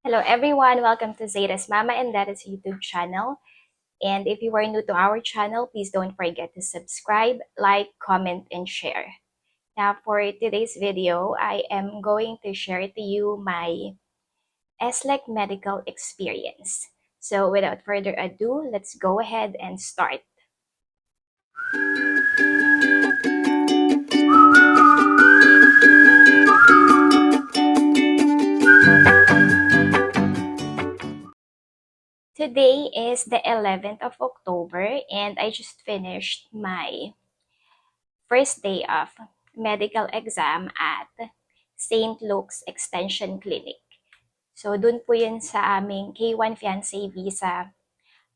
Hello everyone, welcome to Zeta's Mama and Dad's YouTube channel. And if you are new to our channel, please don't forget to subscribe, like, comment, and share. Now for today's video, I am going to share to you my SLEC medical experience. So without further ado, let's go ahead and start. Today is the 11th of October and I just finished my first day of medical exam at St. Luke's Extension Clinic. So, dun po yun sa aming K1 Fiancé Visa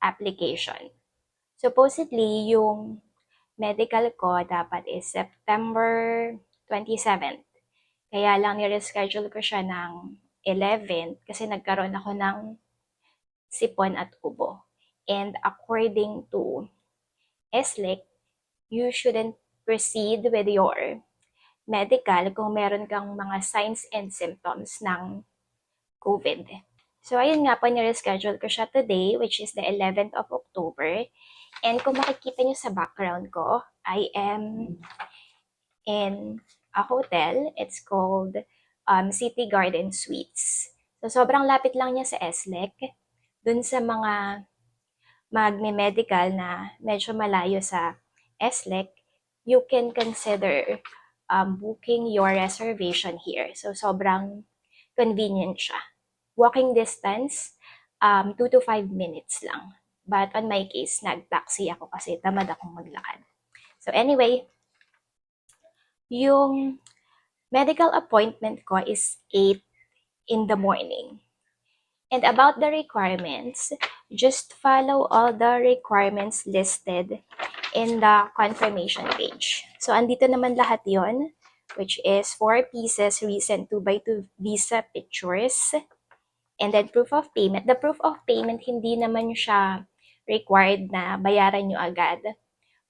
application. Supposedly, yung medical ko dapat is September 27th. Kaya lang ni-reschedule ko siya ng 11th kasi nagkaroon ako ng sipon at ubo. And according to SLEC, you shouldn't proceed with your medical kung meron kang mga signs and symptoms ng COVID. So, ayun nga po, nireschedule ko siya today, which is the 11th of October. And kung makikita nyo sa background ko, I am in a hotel. It's called City Garden Suites. So, sobrang lapit lang niya sa SLEC. Dun sa mga magme-medical na medyo malayo sa SLEC, you can consider booking your reservation here. So, sobrang convenient siya. Walking distance, 2 to 5 minutes lang. But on my case, nag-taxi ako kasi tamad akong maglakad. So anyway, yung medical appointment ko is 8 in the morning. And about the requirements, just follow all the requirements listed in the confirmation page. So, andito naman lahat yon, which is 4 pieces recent 2x2 visa pictures, and then proof of payment. The proof of payment, hindi naman siya required na bayaran nyo agad.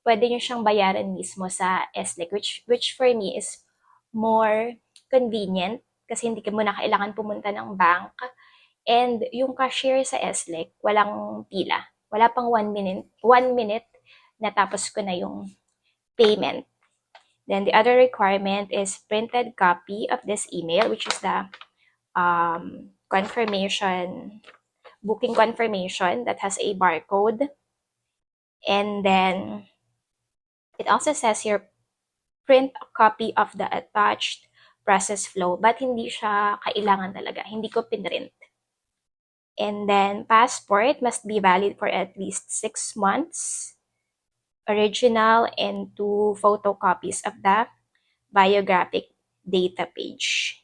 Pwede nyo siyang bayaran mismo sa SLEC, which for me is more convenient kasi hindi ka muna kailangan pumunta ng bank. And yung cashier sa SLEC, walang pila. Wala pang 1 minute na tapos ko na yung payment. Then the other requirement is printed copy of this email, which is the booking confirmation that has a barcode. And then it also says here, print a copy of the attached process flow, but hindi siya kailangan talaga. Hindi ko pinrint. And then passport must be valid for at least 6 months. Original and 2 photocopies of the biographic data page.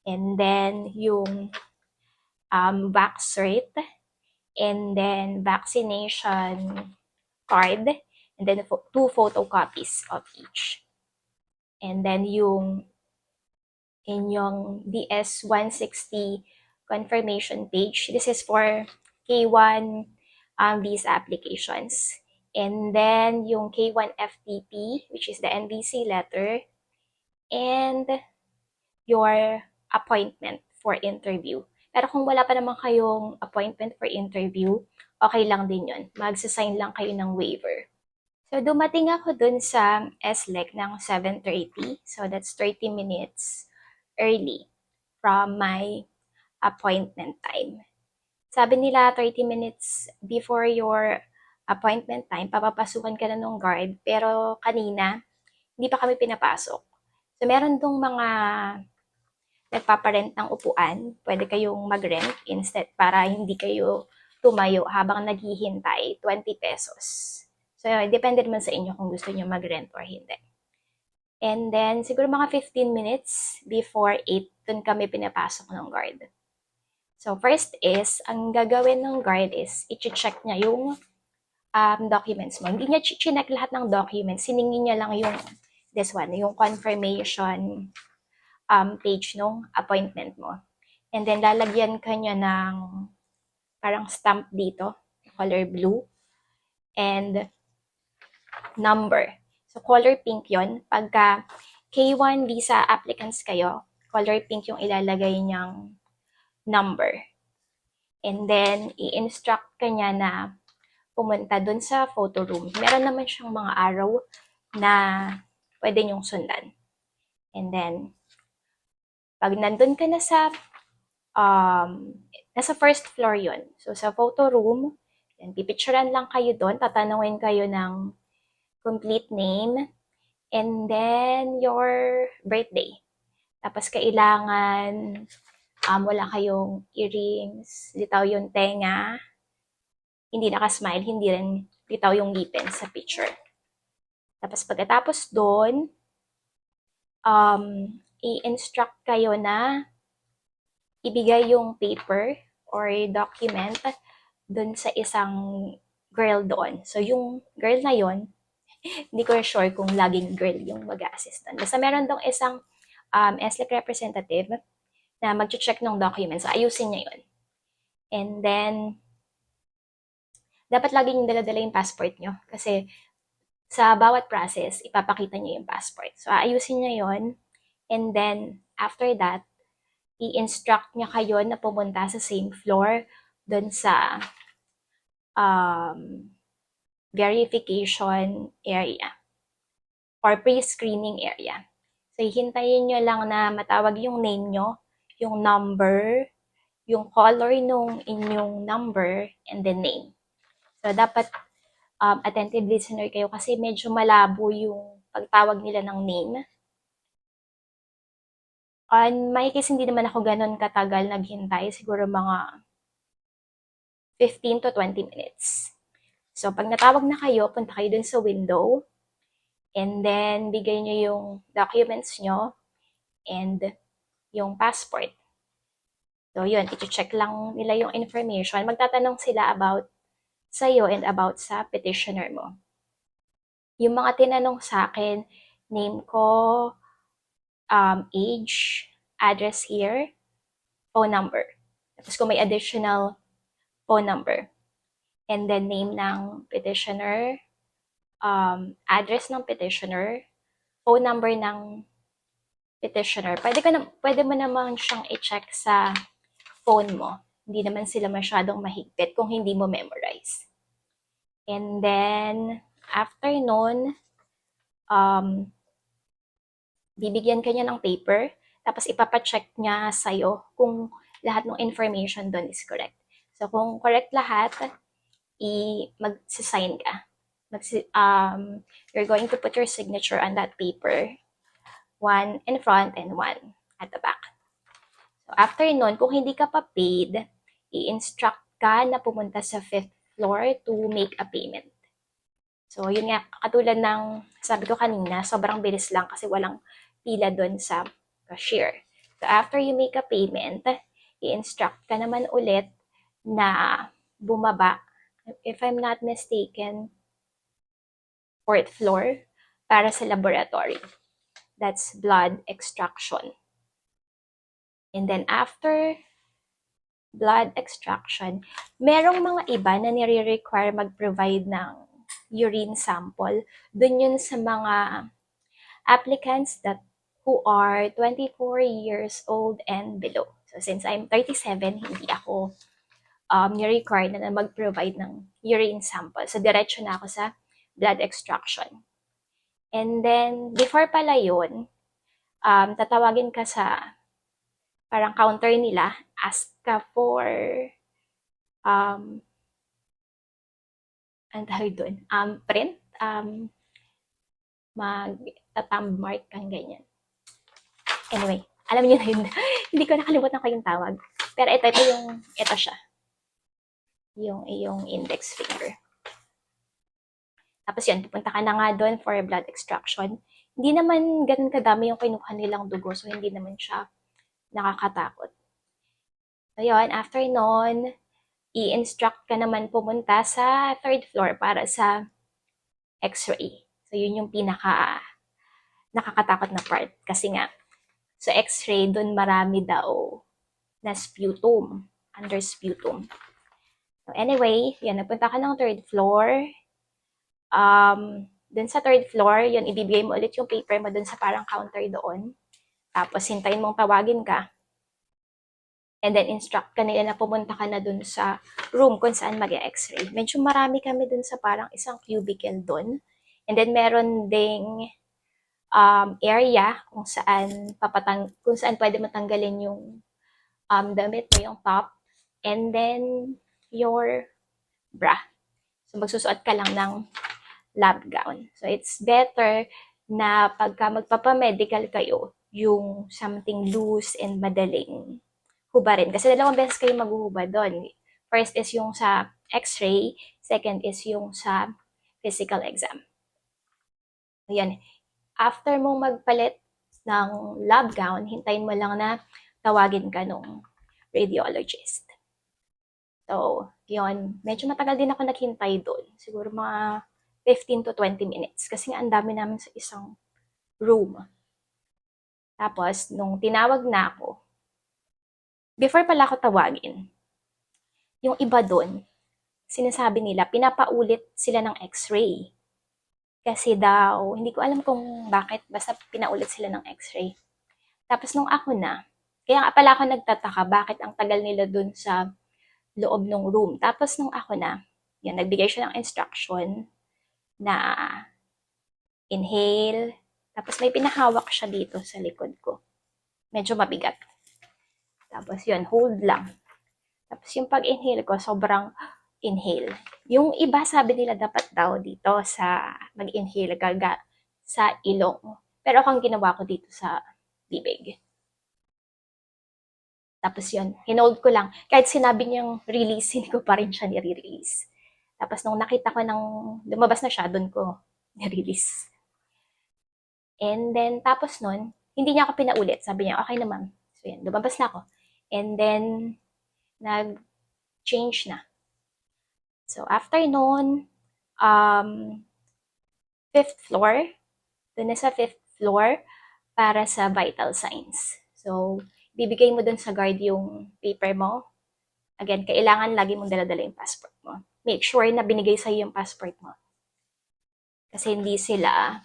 And then yung vax rate, and then vaccination card, and then 2 photocopies of each. And then yung inyong DS-160 confirmation page. This is for K1 visa applications. And then yung K1 FTP, which is the NVC letter, and your appointment for interview. Pero kung wala pa naman kayong appointment for interview, okay lang din yun. Magsasign lang kayo ng waiver. So, dumating ako dun sa SLEC ng 7:30. So, that's 30 minutes early from my appointment time. Sabi nila 30 minutes before your appointment time, papapasukan ka na ng guard. Pero kanina, hindi pa kami pinapasok. So, meron dong mga nagpaparent ng upuan. Pwede kayong mag-rent instead para hindi kayo tumayo habang naghihintay, 20 pesos. So, depende naman sa inyo kung gusto nyo mag-rent or hindi. And then, siguro mga 15 minutes before 8, dun kami pinapasok ng guard. So, first is, ang gagawin ng guard is, i-check niya yung documents mo. Hindi niya chinek lahat ng documents. Siningin niya lang yung, this one, yung confirmation page nung appointment mo. And then, lalagyan ka niya ng parang stamp dito, color blue, and number. So, color pink yon. Pagka K1 visa applicants kayo, color pink yung ilalagay niyang number. And then, i-instruct ka niya na pumunta dun sa photo room. Meron naman siyang mga araw na pwede niyong sundan. And then, pag nandun ka na sa, nasa first floor yun. So, sa photo room, yan, pipicturean lang kayo doon, tatanungin kayo ng complete name, and then your birthday. Tapos kailangan wala kayong earrings, litaw yung tenga, hindi nakasmile, hindi rin litaw yung ngipin sa picture. Tapos pagkatapos doon, i-instruct kayo na ibigay yung paper or document doon sa isang girl doon. So yung girl na yon, hindi ko sure kung laging girl yung mag-assist doon. Basta meron dong isang SLEC representative na mag-check ng documents. So, ayusin niya yun. And then, dapat laging dala-dala yung passport nyo. Kasi sa bawat process, ipapakita niyo yung passport. So, ayusin niya yun. And then, after that, i-instruct niya kayo na pumunta sa same floor doon sa verification area or pre-screening area. So, hintayin nyo lang na matawag yung name nyo, yung number, yung color nung inyong number, and the name. So, dapat attentive listener kayo kasi medyo malabo yung pagtawag nila ng name. On my case, hindi naman ako ganun katagal naghintay. Siguro mga 15 to 20 minutes. So, pag natawag na kayo, punta kayo dun sa window. And then, bigay nyo yung documents nyo and yung passport. So, yun, i-check lang nila yung information. Magtatanong sila about sa'yo and about sa petitioner mo. Yung mga tinanong sa akin, name ko, age, address here, phone number. Tapos kung may additional phone number. And then name ng petitioner, address ng petitioner, phone number ng petitioner. Pwede mo naman siyang i-check sa phone mo. Hindi naman sila masyadong mahigpit kung hindi mo memorize. And then, after nun, bibigyan ka niya ng paper, tapos ipapacheck niya sa'yo kung lahat ng information doon is correct. So, kung correct lahat, mag-sign ka. You're going to put your signature on that paper, one in front and one at the back. So, after nun, kung hindi ka pa paid, i-instruct ka na pumunta sa 5th floor to make a payment. So, yun nga, katulad ng sabi ko kanina, sobrang bilis lang kasi walang pila doon sa cashier. So, after you make a payment, i-instruct ka naman ulit na bumaba, if I'm not mistaken, 4th floor para sa laboratory. That's blood extraction. And then after blood extraction, merong mga iba na nire-require mag-provide ng urine sample. Dun yun sa mga applicants who are 24 years old and below. So since I'm 37, hindi ako ni-require na mag-provide ng urine sample. So diretso na ako sa blood extraction. And then, before pala yun, tatawagin ka sa parang counter nila, ask ka for ang tawag doon, print, mag-thumb mark kang ganyan. Anyway, alam niyo na yun. Hindi ko nakalimutan ko yung tawag. Pero ito siya. Yung iyong index finger. Tapos yun, pupunta ka na nga doon for blood extraction. Hindi naman ganun kadami yung kinuha nilang dugo, so hindi naman siya nakakatakot. So yun, after nun, i-instruct ka naman pumunta sa 3rd floor para sa x-ray. So yun yung nakakatakot na part. Kasi nga, sa x-ray, doon marami daw na sputum, under sputum. So anyway, yan, napunta ka ng 3rd floor. Dun sa 3rd floor, yun, ibibigay mo ulit yung paper mo dun sa parang counter doon. Tapos, hintayin mong tawagin ka. and then instruct ka nila na pumunta ka na dun sa room kung saan mag-x-ray. Medyo marami kami dun sa parang isang cubicle dun. And then meron ding area kung saan pwede matanggalin yung damit mo, yung top, and then your bra. So magsusuot ka lang ng lab gown. So it's better na pagka magpapamedical kayo, yung something loose and madaling hubarin. Kasi 2 beses kayo maghuhubad doon. First is yung sa x-ray, second is yung sa physical exam. Ayan. After mong magpalit ng lab gown, hintayin mo lang na tawagin ka nung radiologist. So, yun. Medyo matagal din ako naghintay doon. Siguro mga 15 to 20 minutes. Kasi nga ang dami namin sa isang room. Tapos, nung tinawag na ako, before pala ako tawagin, yung iba doon, sinasabi nila, pinapaulit sila ng x-ray. Kasi daw, hindi ko alam kung bakit, basta pinaulit sila ng x-ray. Tapos nung ako na, kaya nga pala ako nagtataka bakit ang tagal nila dun sa loob ng room. Tapos nung ako na, yan, nagbigay siya ng instruction na inhale. Tapos may pinahawak siya dito sa likod ko. Medyo mabigat. Tapos yun, hold lang. Tapos yung pag-inhale ko, sobrang inhale. Yung iba sabi nila dapat daw dito sa mag-inhale ka sa ilong. Pero ako ang ginawa ko dito sa bibig. Tapos yun, hinold ko lang. Kahit sinabi niyang release, hindi ko pa rin siya nire-release. Tapos nung nakita ko nang lumabas na siya, doon ko nire-release. And then, tapos nun, hindi niya ako pinaulit. Sabi niya, okay naman. So yan, lumabas na ako. And then, nag-change na. So after nun, 5th floor, doon na sa 5th floor, para sa vital signs. So, bibigay mo dun sa guard yung paper mo. Again, kailangan lagi mong dala-dala yung passport mo. Make sure na binigay sa'yo yung passport mo. Kasi hindi sila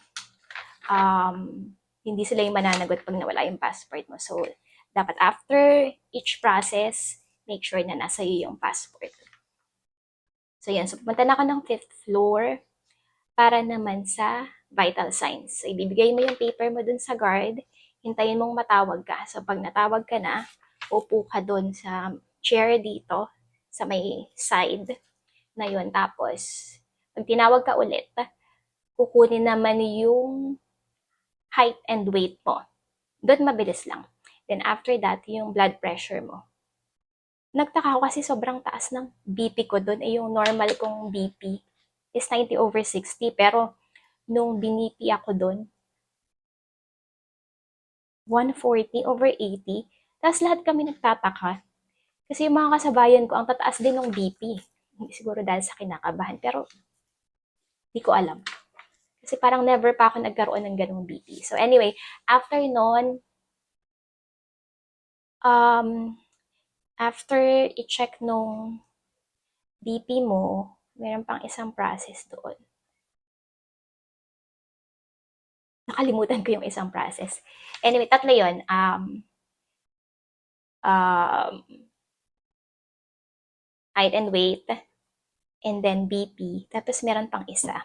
yung mananagot pag nawala yung passport mo. So, dapat after each process, make sure na nasa iyo yung passport. So, yan. So, pumunta na ako ng 5th floor para naman sa vital signs. So, ibibigay mo yung paper mo dun sa guard, hintayin mong matawag ka. So, pag natawag ka na, upo ka dun sa chair dito, sa may side na yun. Tapos, pag tinawag ka ulit, kukunin naman yung height and weight mo. Doon mabilis lang. Then, after that, yung blood pressure mo. Nagtaka ako kasi sobrang taas ng BP ko doon. Yung normal kong BP is 90/60. Pero, nung binipi ako doon, 140/80. Tapos lahat kami nagtataka. Kasi yung mga kasabayan ko, ang tataas din ng BP. Hindi siguro dahil sa kinakabahan. Pero, di ko alam. Kasi parang never pa ako nagkaroon ng ganung BP. So anyway, after nun, after i-check nung BP mo, meron pang isang process doon. Nakalimutan ko yung isang process. Anyway, 3 yun. Height and weight, and then BP, tapos meron pang isa.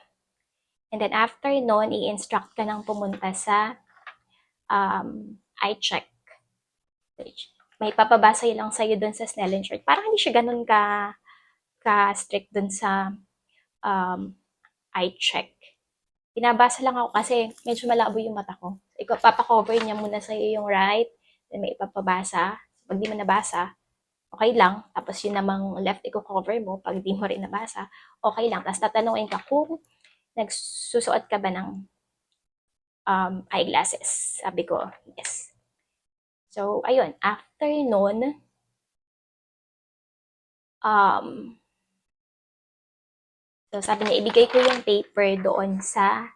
And then after nun, i-instruct ka nang pumunta sa eye check. May papabasa lang sa'yo dun sa Snellen chart. Parang hindi siya ganun ka-strict dun sa eye check. Pinabasa lang ako kasi medyo malabo yung mata ko. So, papakover niya muna sa'yo yung right, then may ipapabasa. Pag di mo nabasa, okay lang. Tapos yun namang left i-cover mo, pag di mo rin nabasa, okay lang. Tapos tatanungin ka kung nagsusuot ka ba ng eyeglasses. Sabi ko, yes. So, ayun. After nun, so sabi niya, ibigay ko yung paper doon sa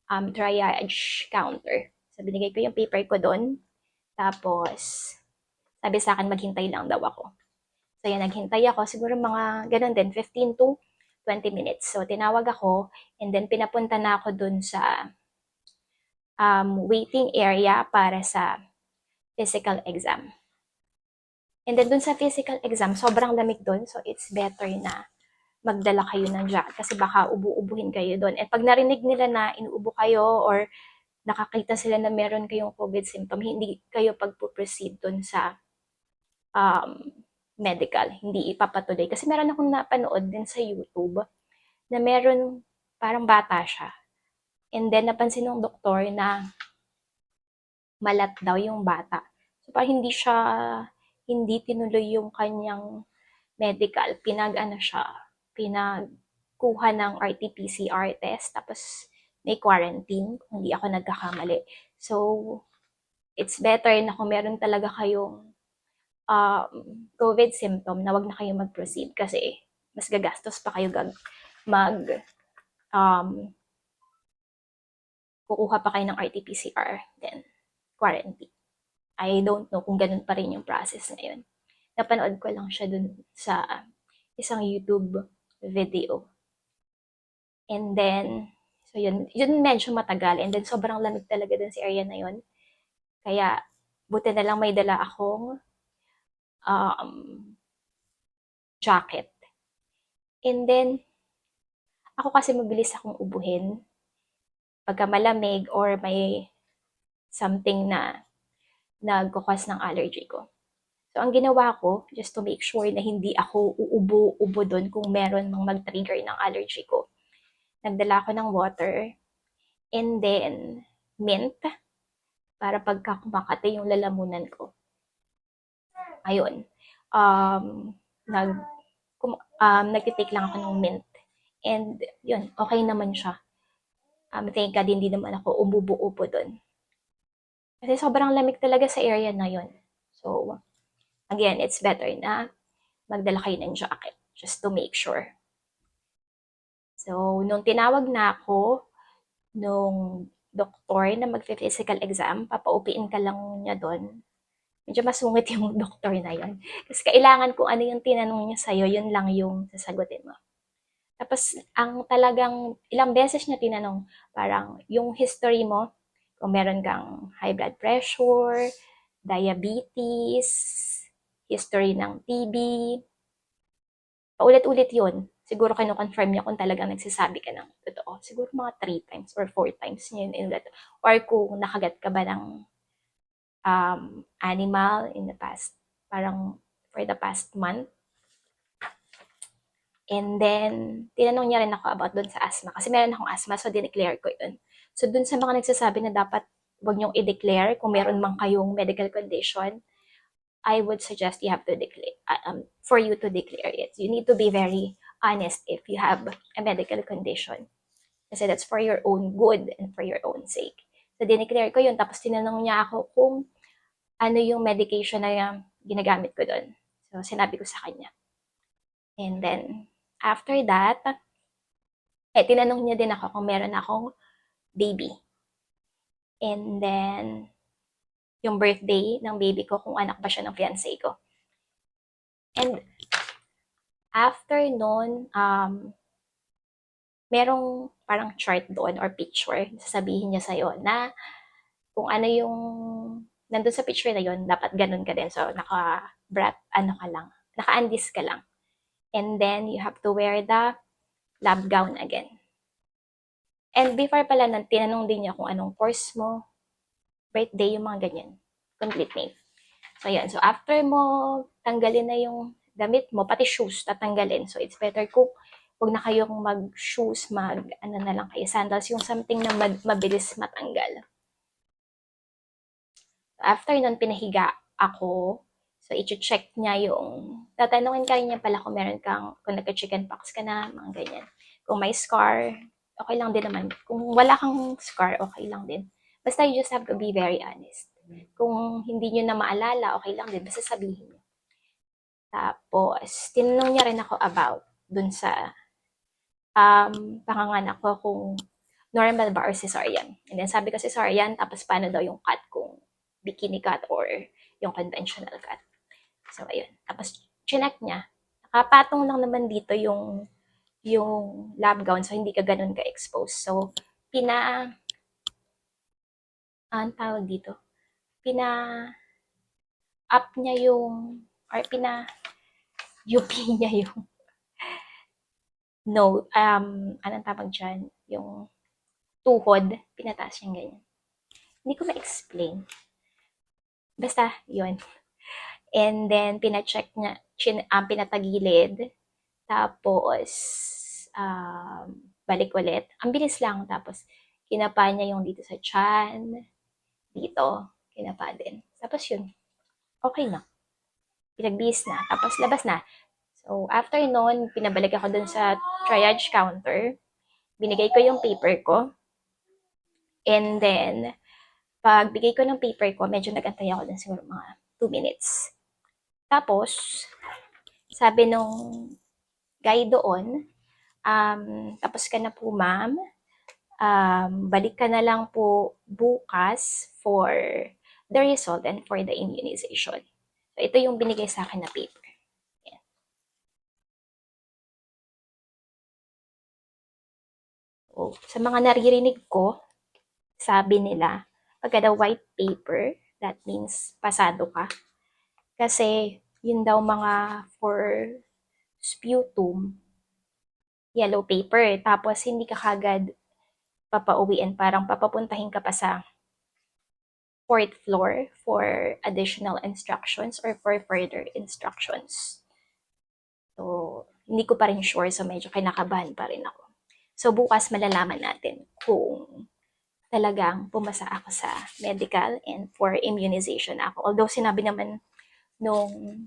triage counter. So, binigay ko yung paper ko doon. Tapos, sabi sa akin, maghintay lang daw ako. So, yan, naghintay ako. Siguro mga ganun din, 15 to 20 minutes. So, tinawag ako, and then pinapunta na ako doon sa waiting area para sa physical exam. And then dun sa physical exam, sobrang lamig dun. So it's better na magdala kayo ng jacket kasi baka ubu-ubuhin kayo doon. At pag narinig nila na inuubo kayo or nakakita sila na meron kayong COVID symptom, hindi kayo pagpuproceed doon sa um, medical. Hindi ipapatuloy. Kasi meron akong napanood din sa YouTube na meron parang bata siya. And then napansin ng doktor na malat daw yung bata. So parang hindi tinuloy yung kanyang medical. Pinag-ano siya, pinagkuha ng RT-PCR test, tapos may quarantine, kung hindi ako nagkakamali. So, it's better na kung meron talaga kayong COVID symptom, na wag na kayo mag-proceed kasi mas gagastos pa kayo mag um, kukuha pa kayo ng RT-PCR, then quarantine. I don't know kung ganun pa rin yung process na yun. Napanood ko lang siya dun sa isang YouTube video. And then, so yun medyo matagal. And then, sobrang lamig talaga dun sa area na yun. Kaya, buti na lang may dala akong um, jacket. And then, ako kasi mabilis akong ubuhin pagka malamig or may something na nagkukos ng allergy ko. So, ang ginawa ko, just to make sure na hindi ako uubo-ubo doon kung meron mang mag-trigger ng allergy ko. Nagdala ako ng water, and then mint, para pagka kumakate yung lalamunan ko. Ayun. Um, nag, nagtitake lang ako ng mint. And yun, okay naman siya. Thank God, hindi naman ako umubo-ubo doon. Kasi sobrang lamig talaga sa area na yun. So, again, it's better na magdala kayo ng jacket just to make sure. So, nung tinawag na ako nung doktor na magpe-physical exam, papaupiin ka lang niya doon. Medyo masungit yung doktor na yon. Kasi kailangan kung ano yung tinanong niya sa'yo, yun lang yung sasagutin mo. Tapos, ang talagang ilang beses niya tinanong, parang yung history mo, kung meron kang high blood pressure, diabetes, history ng TB, paulit-ulit yun. Siguro kino-confirm niya kung talagang nagsasabi ka ng totoo. Siguro mga 3 times or 4 times niya yun inulit. Or kung nakagat ka ba ng animal in the past, parang for the past month. And then, tinanong niya rin ako about dun sa asthma. Kasi meron akong asthma, so dineclare ko yun. So dun sa mga nagsasabi na dapat wag niyong i-declare kung meron mang kayong medical condition, I would suggest you have to declare, for you to declare it. You need to be very honest if you have a medical condition. Kasi that's for your own good and for your own sake. So dineclare ko yun, tapos tinanong niya ako kung ano yung medication na ginagamit ko doon. So sinabi ko sa kanya. And then, after that, tinanong niya din ako kung meron akong baby. And then, yung birthday ng baby ko, kung anak ba siya ng fiancé ko. And after nun, merong parang chart doon or picture, sasabihin niya sa'yo na kung ano yung nandun sa picture na yun, dapat ganun ka din. So, naka-undis ka lang. And then, you have to wear the lab gown again. And before pala, tinanong din niya kung anong course mo, birthday, yung mga ganyan. Complete name. So, yan. So, after mo tanggalin na yung damit mo, pati shoes, tatanggalin. So, it's better kung huwag na kayong mag-shoes, ano na lang kayo, sandals, yung something na mabilis matanggal. After nun, pinahiga ako. So, i-check niya yung, tatanungin ka rin niya pala kung meron kang, kung nagka-chickenpox ka na, mga ganyan. Kung may scar, okay lang din naman. Kung wala kang scar, okay lang din. Basta you just have to be very honest. Kung hindi nyo na maalala, okay lang din. Basta sabihin nyo. Tapos, tinanong niya rin ako about dun sa panganganak ko kung normal ba or cesarean. And then sabi ko cesarean, tapos paano daw yung cut, kung bikini cut or yung conventional cut. So, ayun. Tapos, chinek niya. Nakapatong lang naman dito yung lab gown, so hindi ka ganun ka-expose. So, ang tawag dito, up niya yung or UP niya yung no, anong tawag dyan? Yung tuhod, pinataas niyang ganyan. Hindi ko ma-explain. Basta, yun. And then, pina-check niya, pinatagilid. Tapos, balik ulit. Ang bilis lang. Tapos, kinapa niya yung dito sa chan. Dito, kinapa din. Tapos yun, okay na. Pinagbihis na. Tapos, labas na. So, after nun, pinabalik ako dun sa triage counter. Binigay ko yung paper ko. And then, pag bigay ko ng paper ko, medyo nag-antay ako dun siguro mga 2 minutes. Tapos, sabi nung guy doon, tapos ka na po ma'am, balik ka na lang po bukas for the result and for the immunization. So, ito yung binigay sa akin na paper. Yan. So, sa mga naririnig ko, sabi nila, pagka the white paper, that means pasado ka. Kasi, yun daw mga for sputum, yellow paper. Tapos, hindi ka kagad papauwiin. Parang papapuntahin ka pa sa 4th floor for additional instructions or for further instructions. So, hindi ko pa rin sure. So, medyo kinakabahan pa rin ako. So, bukas malalaman natin kung talagang pumasa ako sa medical and for immunization ako. Although, sinabi naman nung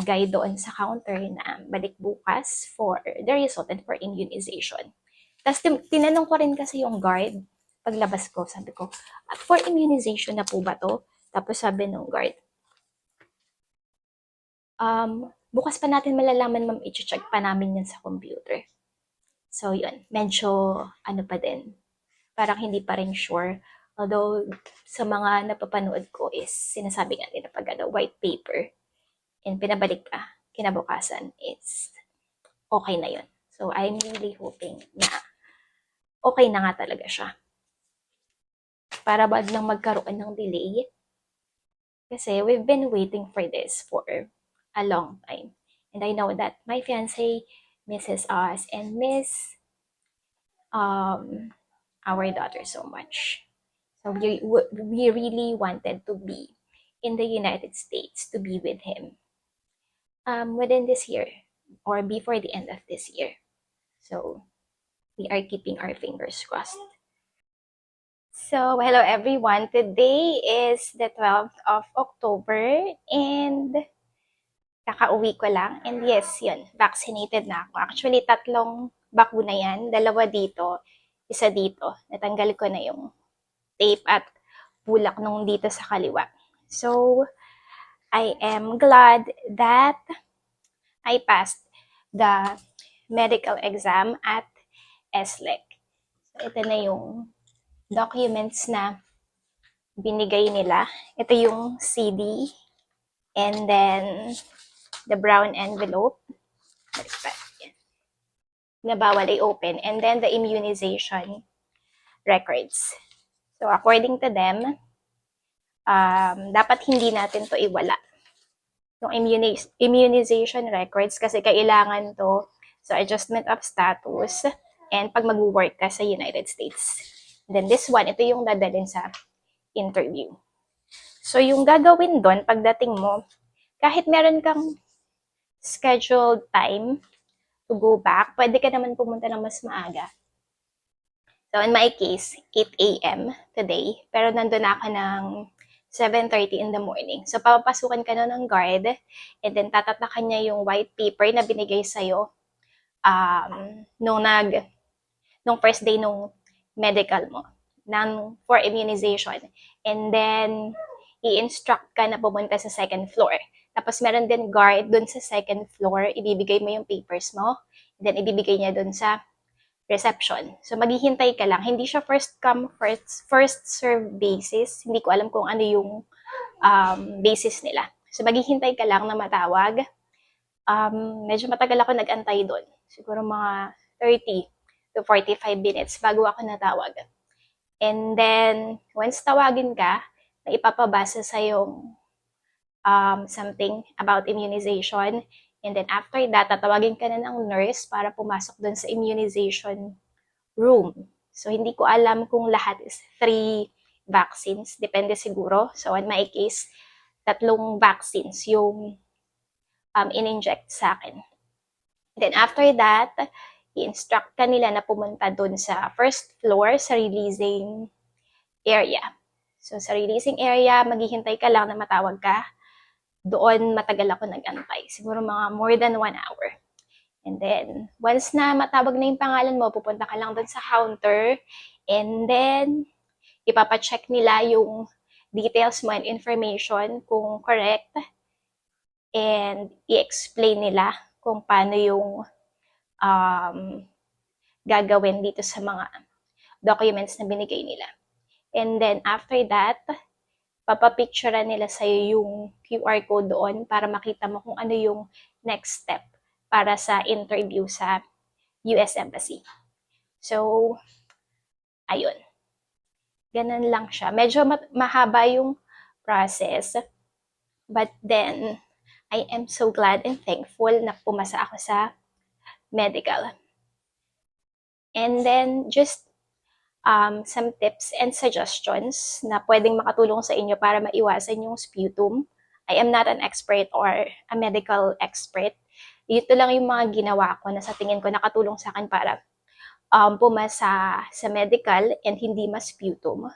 guy doon sa counter na balik bukas for the result and for immunization. Tapos, tinanong ko rin kasi yung guard, paglabas ko, sabi ko, for immunization na po ba to? Tapos sabi nung guard, bukas pa natin malalaman ma'am, i-check pa namin yan sa computer. So yun, medyo ano pa din, parang hindi pa rin sure. Although sa mga napapanood ko is sinasabi nga nila pag white paper and pinabalik ka, kinabukasan is okay na yun. So I'm really hoping na okay na nga talaga siya. Para wag lang magkaroon ng delay. Kasi we've been waiting for this for a long time. And I know that my fiancé misses us and miss our daughter so much. So we really wanted to be in the United States to be with him within this year or before the end of this year. So we are keeping our fingers crossed. So, hello everyone. Today is the 12th of October and kakauwi ko lang. And yes, yun, vaccinated na ako. Actually, 3 bakuna yan. 2 dito, 1 dito. Natanggal ko na yung tape at bulak nung dito sa kaliwa. So, I am glad that I passed the medical exam at SLEC. So, ito na yung documents na binigay nila. Ito yung CD and then the brown envelope na bawal i-open and then the immunization records. So according to them, dapat hindi natin to iwala. Yung immunization records kasi kailangan to sa adjustment of status and pag mag-work ka sa United States. And then this one, ito yung dadalhin sa interview. So yung gagawin doon pagdating mo, kahit meron kang scheduled time to go back, pwede ka naman pumunta ng mas maaga. So in my case, 8 a.m. today, pero nandun ako ng 7:30 in the morning. So papapasukan ka na ng guard and then tatatakan niya yung white paper na binigay sa'yo nung first day nung medical mo for immunization. And then, i-instruct ka na pumunta sa 2nd floor. Tapos, meron din guard dun sa 2nd floor. Ibibigay mo yung papers mo. And then, ibibigay niya dun sa reception. So, maghihintay ka lang. Hindi siya first come, first serve basis. Hindi ko alam kung ano yung basis nila. So, maghihintay ka lang na matawag. Medyo matagal ako nag-antay doon. Siguro mga 30 to 45 minutes bago ako natawag. And then, once tawagin ka, na ipapabasa sa yung something about immunization. And then after that, tatawagin ka na ng nurse para pumasok dun sa immunization room. So, hindi ko alam kung lahat is 3 vaccines. Depende siguro. So, in my case, 3 vaccines yung in-inject sa akin. Then after that, i-instruct ka nila na pumunta dun sa first floor sa releasing area. So sa releasing area, maghihintay ka lang na matawag ka. Doon matagal ako nag-antay. Siguro mga more than 1 hour. And then, once na matawag na yung pangalan mo, pupunta ka lang dun sa counter. And then, ipapacheck nila yung details mo and information kung correct. And i-explain nila kung paano yung gagawin dito sa mga documents na binigay nila. And then, after that, papapicturean nila sa'yo yung QR code doon para makita mo kung ano yung next step para sa interview sa US Embassy. So, ayun. Ganun lang siya. Medyo mahaba yung process. But then, I am so glad and thankful na pumasa ako sa medical. And then, just some tips and suggestions na pwedeng makatulong sa inyo para maiwasan yung sputum. I am not an expert or a medical expert. Ito lang yung mga ginawa ko na sa tingin ko nakatulong sa akin para pumasa sa medical and hindi mas sputum.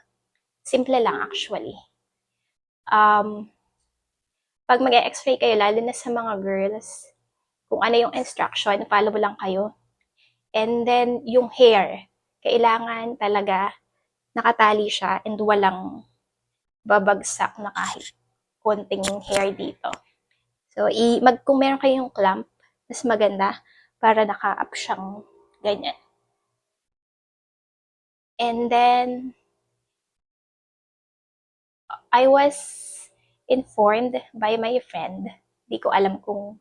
Simple lang actually. Pag mag-x-ray kayo, lalo na sa mga girls, kung ano yung instruction, follow lang kayo. And then, yung hair, kailangan talaga nakatali siya and walang babagsak na kahit konting hair dito. So, kung meron kayong clamp, mas maganda para naka-up siyang ganyan. And then, I was informed by my friend. Di ko alam kung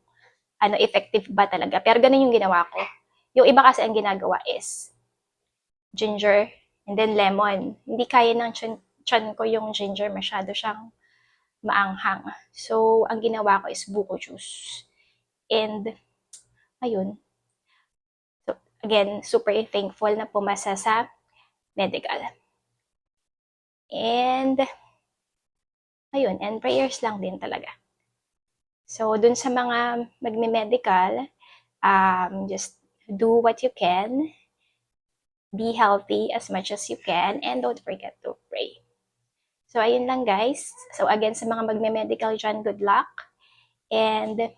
ano, effective ba talaga. Pero ganun yung ginawa ko. Yung iba kasi ang ginagawa is ginger and then lemon. Hindi kaya ng tiyan ko yung ginger. Masyado siyang maanghang. So, ang ginawa ko is buko juice. And, ayun. So, again, super thankful na pumasa sa medical. And, ayun. And prayers lang din talaga. So, dun sa mga magme-medical, just do what you can. Be healthy as much as you can. And don't forget to pray. So, ayun lang guys. So, again, sa mga magme-medical dyan, good luck. And,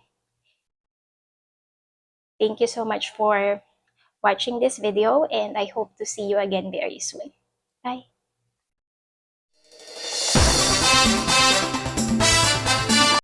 thank you so much for watching this video. And I hope to see you again very soon. Bye!